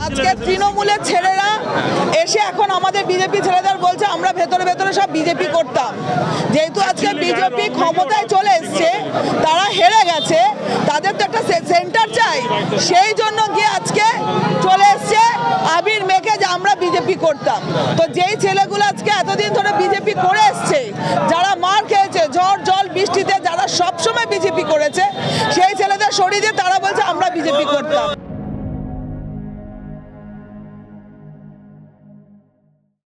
আজকে তৃণমূলের ছেলেরা এসে এখন আমাদের বিজেপি ছেলেদের বলছে আমরা ভেতরে ভেতরে সব বিজেপি করতাম। যেহেতু আজকে বিজেপি ক্ষমতায় চলে এসছে, তারা হেরে গেছে, তাদের তো একটা সেন্টার চাই, সেই জন্য গিয়ে আজকে চলে এসছে আবির মেখে যে আমরা বিজেপি করতাম। তো যেই ছেলেগুলো আজকে এতদিন ধরে বিজেপি করে এসছে, যারা মার খেয়েছে ঝড় জল বৃষ্টিতে, যারা সবসময় বিজেপি করেছে, সেই ছেলেদের শরীরে তারা বলছে আমরা বিজেপি করতাম।